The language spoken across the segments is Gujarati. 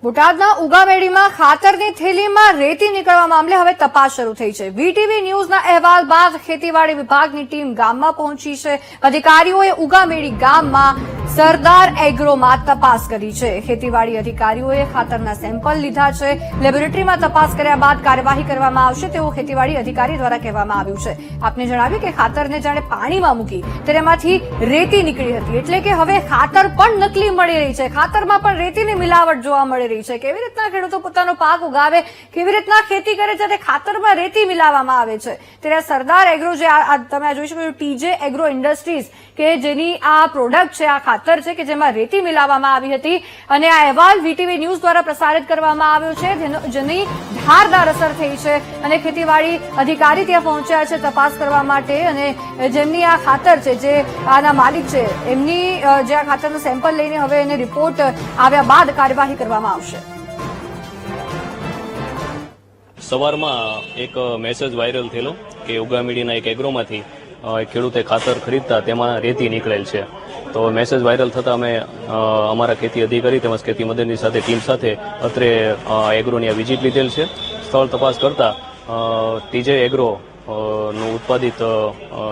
બોટાદના ઉગામેડીમાં ખાતરની થેલીમાં રેતી નીકળવા મામલે હવે તપાસ શરૂ થઈ છે। વીટીવી ન્યૂઝના અહેવાલ બાદ ખેતીવાડી વિભાગની ટીમ ગામમાં પહોંચી છે। અધિકારીઓએ ઉગામેડી ગામમાં સરદાર એગ્રોમાં તપાસ કરી છે। ખેતીવાડી અધિકારીઓએ ખાતરના સેમ્પલ લીધા છે। લેબોરેટરીમાં તપાસ કર્યા બાદ કાર્યવાહી કરવામાં આવશે તેવું ખેતીવાડી અધિકારી દ્વારા કહેવામાં આવ્યું છે। આપને જણાવ્યું કે ખાતરને જાણે પાણીમાં મૂકી તેમાંથી રેતી નીકળી હતી, એટલે કે હવે ખાતર પણ નકલી મળી રહી છે। ખાતરમાં પણ રેતીની મિલાવટ જોવા મળી રહી છે। કેવી રીતના ખેડૂતો પોતાનો પાક ઉગાવે, કેવી રીતના ખેતી કરે છે, ખાતરમાં રેતી મિલાવવામાં આવે છે। ત્યારે સરદાર એગ્રો જે તમે જોઈ શકો છો, ટીજે એગ્રો ઇન્ડસ્ટ્રીઝ કે જેની આ પ્રોડક્ટ છે, આ ખાતર છે કે જેમાં રેતી મિલાવવામાં આવી હતી અને આ અહેવાલ વીટીવી ન્યૂઝ દ્વારા પ્રસારિત કરવામાં આવ્યો છે, જેની ધારદાર અસર થઈ છે અને ખેતીવાડી અધિકારી ત્યાં પહોંચ્યા છે તપાસ કરવા માટે અને જેમની આ ખાતર છે, જે આના માલિક છે, એમની જે આ ખાતરનું સેમ્પલ લઈને હવે એને રિપોર્ટ આવ્યા બાદ કાર્યવાહી કરવામાં આવશે। સવારમાં એક મેસેજ વાયરલ થયેલો કે ઉગામેડીના એક એગ્રોમાંથી ખેડૂતે ખાતર ખરીદતા તેમાં રેતી નીકળેલ છે। તો મેસેજ વાયરલ થતા અમે અમારા ખેતી અધિકારી તેમજ ખેતી મદદની સાથે ટીમ સાથે અત્રે એગ્રોની આ વિઝિટ લીધેલ છે। સ્થળ તપાસ કરતા ટીજે એગ્રો નું ઉત્પાદિત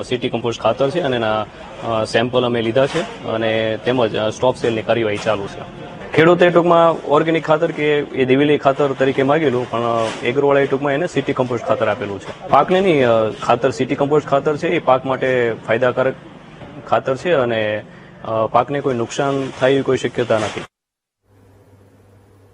સિટી કમ્પોસ્ટ ખાતર છે અને એના સેમ્પલ અમે લીધા છે અને તેમજ સ્ટોપ સેલની કાર્યવાહી ચાલુ છે। ખેડૂતે ટૂંકમાં ઓર્ગેનિક ખાતર કે એ દિવેલી ખાતર તરીકે માંગેલું, પણ એગ્રોવાળાએ ટૂંકમાં એને સિટી કમ્પોસ્ટ ખાતર આપેલું છે। પાકને નહીં, ખાતર સિટી કમ્પોસ્ટ ખાતર છે એ પાક માટે ફાયદાકારક ખાતર છે અને પાકને કોઈ નુકસાન થાય એવી કોઈ શક્યતા નથી।